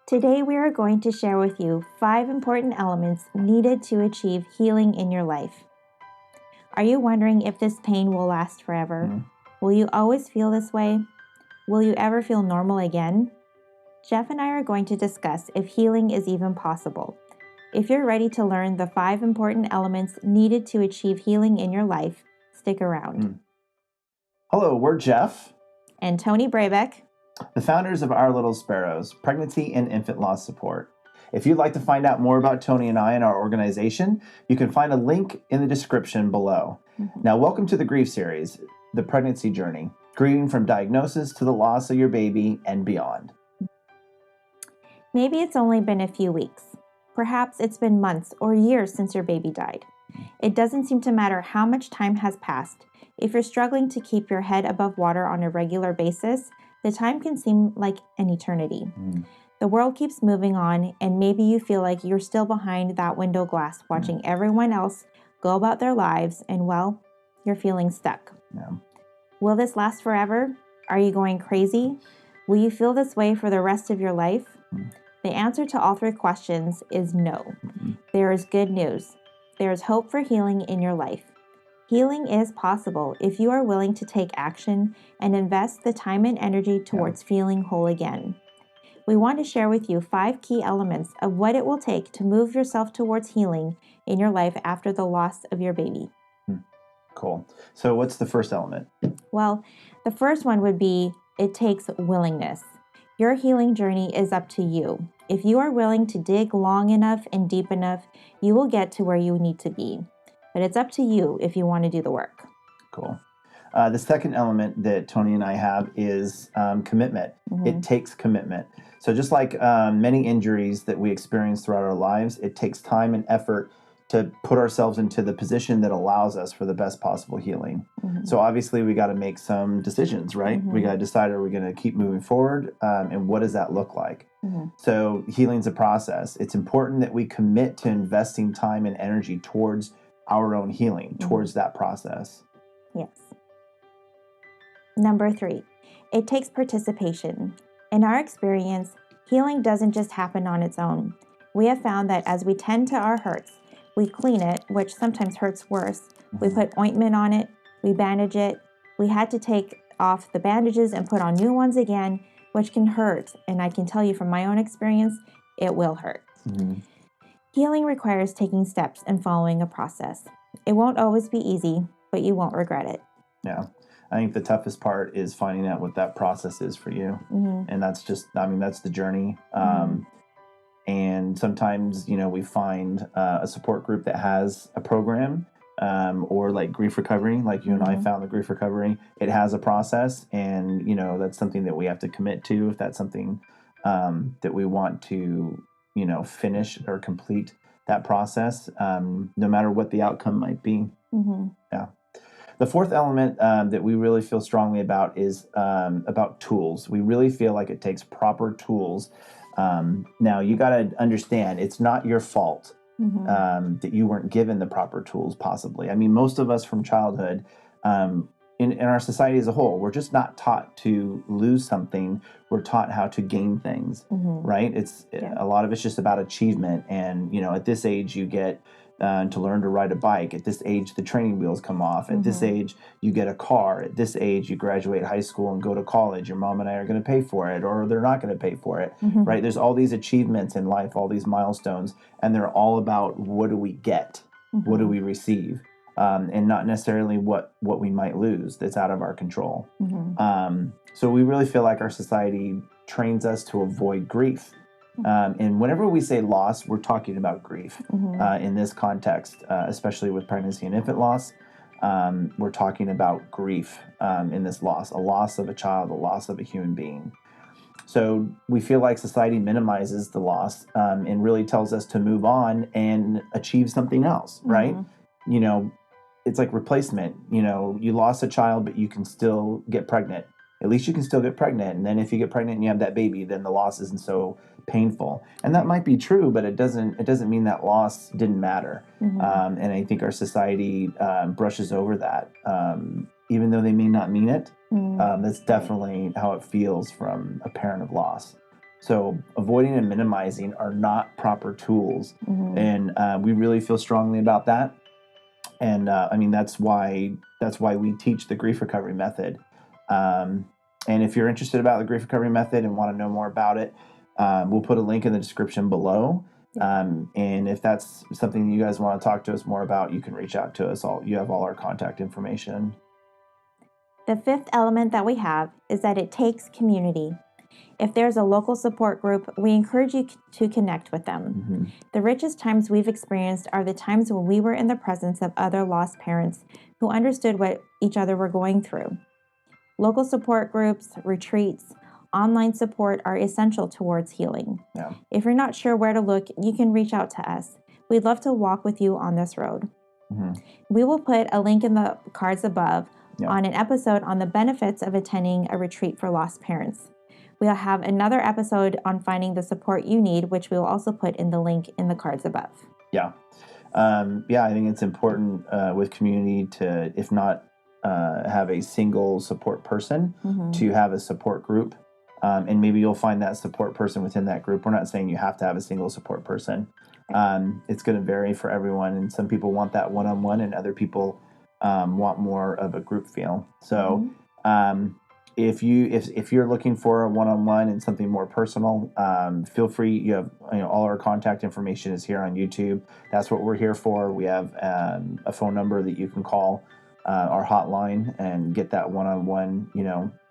Today, we are going to share with you 5 important elements needed to achieve healing in your life. Are you wondering if this pain will last forever? Will you always feel this way? Will you ever feel normal again? Jeff and I are going to discuss if healing is even possible. If you're ready to learn the 5 important elements needed to achieve healing in your life, stick around. Hello, we're Jeff And Tony Brabeck, the founders of Our Little Sparrows, Pregnancy and Infant Loss Support. If you'd like to find out more about Tony and I and our organization, you can find a link in the description below. Now, welcome to the Grief Series, the pregnancy journey, grieving from diagnosis to the loss of your baby and beyond. Maybe it's only been a few weeks. Perhaps it's been months or years since your baby died. It doesn't seem to matter how much time has passed. If you're struggling to keep your head above water on a regular basis, the time can seem like an eternity. The world keeps moving on, and maybe you feel like you're still behind that window glass watching everyone else go about their lives, and well, you're feeling stuck. Will this last forever? Are you going crazy? Will you feel this way for the rest of your life? The answer to all 3 questions is no. There is good news. There is hope for healing in your life. Healing is possible if you are willing to take action and invest the time and energy towards feeling whole again. We want to share with you 5 key elements of what it will take to move yourself towards healing in your life after the loss of your baby. Cool. So what's the first element? Well, the first one would be it takes willingness. Your healing journey is up to you. If you are willing to dig long enough and deep enough, you will get to where you need to be. But it's up to you if you want to do the work. Cool. The second element that Tony and I have is commitment. It takes commitment. So just like many injuries that we experience throughout our lives, it takes time and effort to put ourselves into the position that allows us for the best possible healing. So obviously we got to make some decisions, right? We got to decide, are we going to keep moving forward? And what does that look like? So healing's a process. It's important that we commit to investing time and energy towards our own healing, towards that process. Yes. Number 3, it takes participation. In our experience, healing doesn't just happen on its own. We have found that as we tend to our hurts, we clean it, which sometimes hurts worse. We put ointment on it, we bandage it. We had to take off the bandages and put on new ones again, which can hurt. And I can tell you from my own experience, it will hurt. Healing requires taking steps and following a process. It won't always be easy, but you won't regret it. Yeah. I think the toughest part is finding out what that process is for you. And that's just, that's the journey. And sometimes, we find a support group that has a program or like grief recovery, like you and I found the grief recovery. It has a process, and, that's something that we have to commit to if that's something that we want to, finish or complete that process, no matter what the outcome might be. Yeah. The fourth element that we really feel strongly about is about tools. We really feel like it takes proper tools. Now, you got to understand, it's not your fault that you weren't given the proper tools, possibly. Most of us from childhood, in our society as a whole, we're just not taught to lose something. We're taught how to gain things, right? A lot of it's just about achievement. And, at this age, you get to learn to ride a bike. At this age, the training wheels come off. At this age, you get a car. At this age, you graduate high school and go to college. Your mom and I are going to pay for it, or they're not going to pay for it, right? There's all these achievements in life, all these milestones, and they're all about what do we get? What do we receive? And not necessarily what we might lose that's out of our control. So we really feel like our society trains us to avoid grief. And whenever we say loss, we're talking about grief in this context, especially with pregnancy and infant loss. We're talking about grief in this loss, a loss of a child, a loss of a human being. So we feel like society minimizes the loss and really tells us to move on and achieve something else, right? It's like replacement. You lost a child, but you can still get pregnant. At least you can still get pregnant. And then if you get pregnant and you have that baby, then the loss isn't so painful. And that might be true, but it doesn't mean that loss didn't matter. And I think our society brushes over that. Even though they may not mean it, that's definitely how it feels from a parent of loss. So avoiding and minimizing are not proper tools. Mm-hmm. And we really feel strongly about that. And that's why we teach the grief recovery method. And if you're interested about the grief recovery method and want to know more about it, we'll put a link in the description below. And if that's something you guys want to talk to us more about, you can reach out to us. You have all our contact information. The fifth element that we have is that it takes community. If there's a local support group, we encourage you to connect with them. Mm-hmm. The richest times we've experienced are the times when we were in the presence of other lost parents who understood what each other were going through. Local support groups, retreats, online support are essential towards healing. Yeah. If you're not sure where to look, you can reach out to us. We'd love to walk with you on this road. Mm-hmm. We will put a link in the cards above Yeah. on an episode on the benefits of attending a retreat for lost parents. We'll have another episode on finding the support you need, which we will also put in the link in the cards above. Yeah. I think it's important with community to, if not have a single support person, to have a support group. And maybe you'll find that support person within that group. We're not saying you have to have a single support person. It's going to vary for everyone. And some people want that one-on-one and other people want more of a group feel. So if you're looking for a one-on-one and something more personal, feel free. You have all our contact information is here on YouTube. That's what we're here for. We have a phone number that you can call, our hotline, and get that one-on-one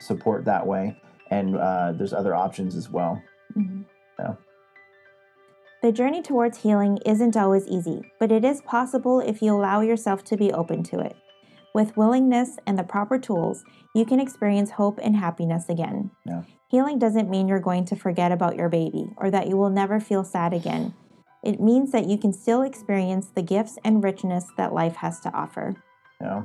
support that way. And there's other options as well. Mm-hmm. So. The journey towards healing isn't always easy, but it is possible if you allow yourself to be open to it. With willingness and the proper tools, you can experience hope and happiness again. Yeah. Healing doesn't mean you're going to forget about your baby or that you will never feel sad again. It means that you can still experience the gifts and richness that life has to offer. Yeah.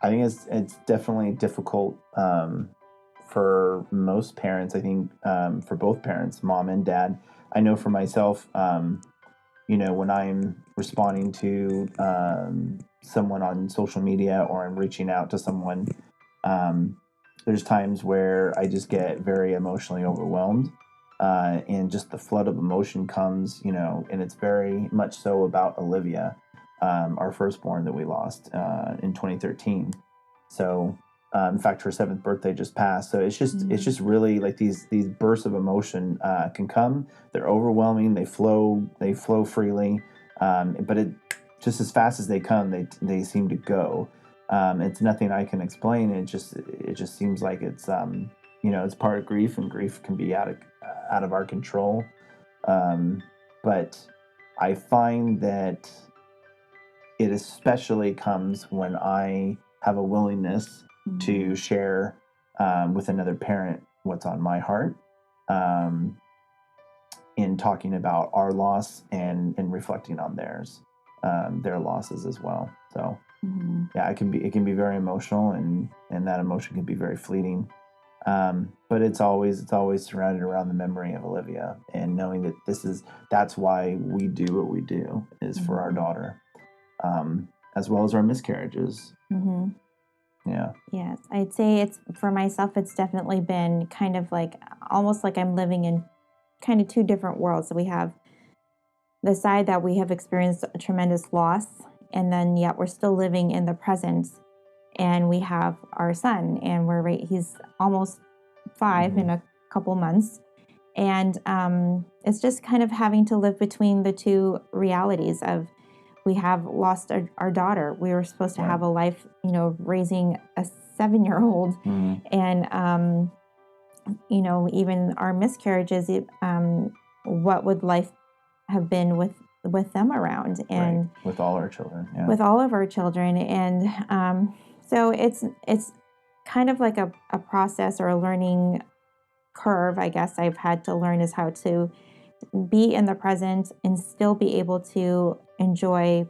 I think it's definitely difficult for most parents. I think for both parents, mom and dad. I know for myself, when I'm responding to someone on social media or I'm reaching out to someone, there's times where I just get very emotionally overwhelmed, and just the flood of emotion comes, and it's very much so about Olivia, our firstborn that we lost in 2013. So in fact, her 7th birthday just passed. So it's just really like these bursts of emotion can come. They're overwhelming. They flow freely. But it just as fast as they come, they seem to go. It's nothing I can explain. It just seems like it's it's part of grief, and grief can be out of our control. But I find that it especially comes when I have a willingness to share with another parent what's on my heart, in talking about our loss and reflecting on their losses as well. So it can be very emotional, and that emotion can be very fleeting. But it's always surrounded around the memory of Olivia, and knowing that that's why we do what we do is for our daughter, as well as our miscarriages. Yeah. Yes, I'd say it's for myself. It's definitely been kind of like almost like I'm living in kind of two different worlds. So we have the side that we have experienced a tremendous loss, and then yet we're still living in the present. And we have our son, and he's almost 5 in a couple months. And it's just kind of having to live between the two realities of, we have lost our daughter. We were supposed to have a life, raising a 7-year-old. And, even our miscarriages, what would life have been with them around? And with all our children. Yeah. With all of our children. And so it's kind of like a process or a learning curve, I guess I've had to learn, is how to be in the present and still be able to enjoy,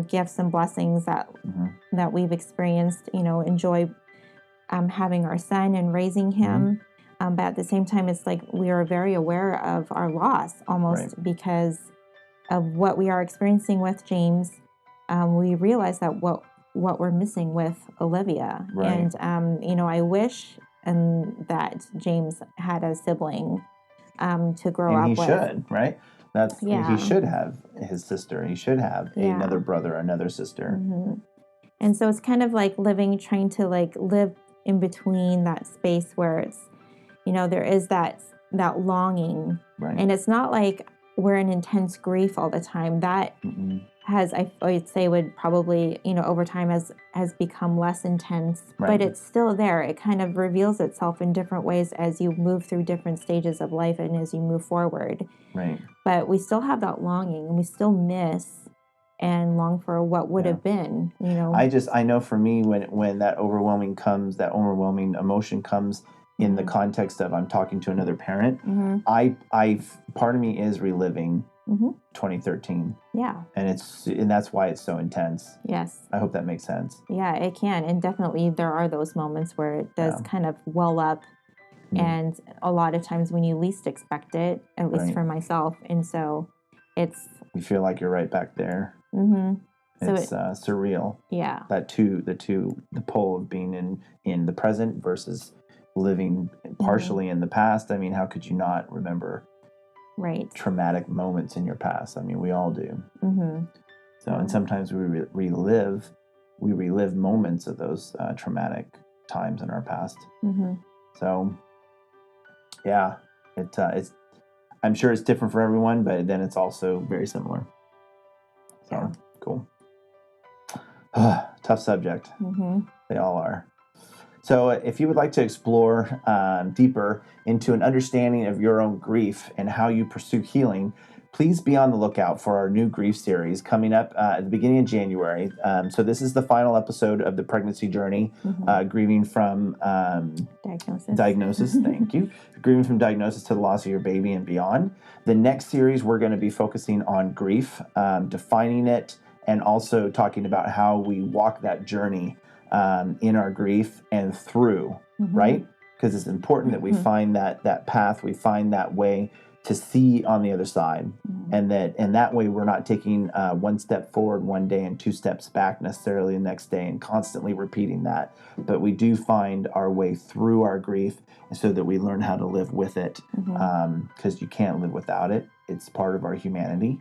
gifts and blessings that we've experienced, enjoy having our son and raising him. But at the same time, it's like we are very aware of our loss almost because of what we are experiencing with James. We realize that what we're missing with Olivia. And, I wish that James had a sibling to grow and up he with. should, right? He Yeah. should have his sister. He should have Yeah. another brother, another sister. Mm-hmm. And so it's kind of like trying to like live in between that space where it's, there is that longing. Right. And it's not like we're in intense grief all the time. That Mm-mm. I would say would probably, over time has become less intense, Right. but it's still there. It kind of reveals itself in different ways as you move through different stages of life and as you move forward. Right. But we still have that longing, and we still miss and long for what would have been, I know for me, when that overwhelming emotion comes in the context of I'm talking to another parent, part of me is reliving 2013. Yeah. And that's why it's so intense. Yes. I hope that makes sense. Yeah, it can. And definitely there are those moments where it does kind of well up. And a lot of times when you least expect it, at least for myself. And so you feel like you're right back there. Mm-hmm. So it's surreal. Yeah. The pull of being in the present versus living partially in the past. I mean, how could you not remember traumatic moments in your past? I mean, we all do. Mm-hmm. So, and sometimes we relive moments of those traumatic times in our past. Mm-hmm. So, yeah, it's. I'm sure it's different for everyone, but then it's also very similar. So cool. Tough subject. Mm-hmm. They all are. So if you would like to explore deeper into an understanding of your own grief and how you pursue healing, please be on the lookout for our new grief series coming up at the beginning of January. So this is the final episode of the pregnancy journey, grieving from diagnosis. Thank you. Grieving from diagnosis to the loss of your baby and beyond. The next series, we're going to be focusing on grief, defining it, and also talking about how we walk that journey in our grief and through, right? Because it's important that we find that path, we find that way to see on the other side, and that way we're not taking one step forward one day and two steps back necessarily the next day and constantly repeating that, but we do find our way through our grief so that we learn how to live with it, because you can't live without it. It's part of our humanity,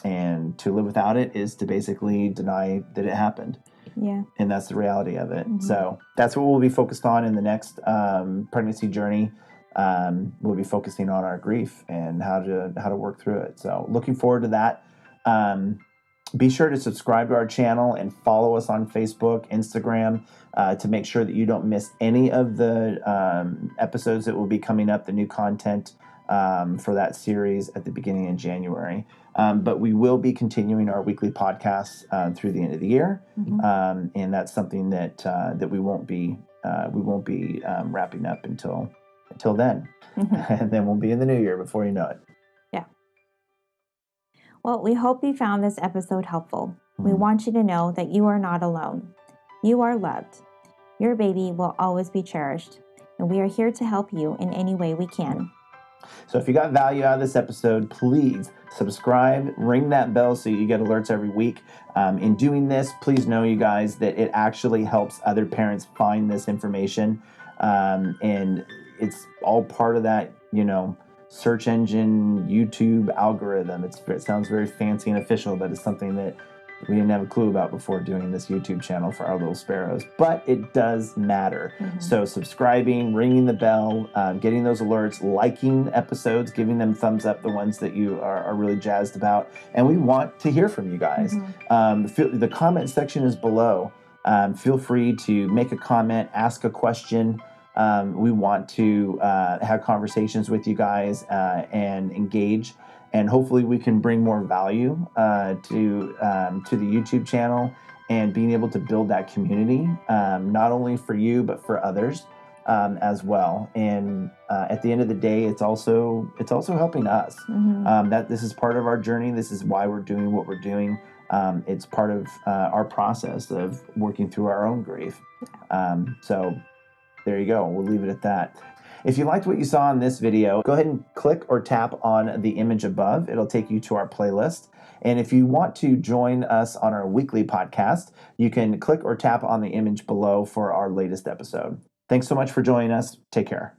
and to live without it is to basically deny that it happened. Yeah. And that's the reality of it. So that's what we'll be focused on in the next pregnancy journey. We'll be focusing on our grief and how to work through it. So looking forward to that. Be sure to subscribe to our channel and follow us on Facebook, Instagram, to make sure that you don't miss any of the episodes that will be coming up, the new content for that series at the beginning of January. But we will be continuing our weekly podcasts through the end of the year, and that's something that we won't be wrapping up until then, and then we'll be in the new year before you know it. Yeah. Well, we hope you found this episode helpful. We want you to know that you are not alone. You are loved. Your baby will always be cherished, and we are here to help you in any way we can. So if you got value out of this episode, please subscribe, ring that bell so you get alerts every week. In doing this, please know, you guys, that it actually helps other parents find this information. And it's all part of that, search engine, YouTube algorithm. It sounds very fancy and official, but it's something that we didn't have a clue about before doing this YouTube channel for our little sparrows, but it does matter. So subscribing, ringing the bell, getting those alerts, liking episodes, giving them thumbs up, the ones that you are really jazzed about. And we want to hear from you guys. The comment section is below. Feel free to make a comment, ask a question. We want to have conversations with you guys and engage. And hopefully we can bring more value to the YouTube channel and being able to build that community, not only for you, but for others as well. And at the end of the day, it's also helping us. That this is part of our journey. This is why we're doing what we're doing. It's part of our process of working through our own grief. So there you go. We'll leave it at that. If you liked what you saw in this video, go ahead and click or tap on the image above. It'll take you to our playlist. And if you want to join us on our weekly podcast, you can click or tap on the image below for our latest episode. Thanks so much for joining us. Take care.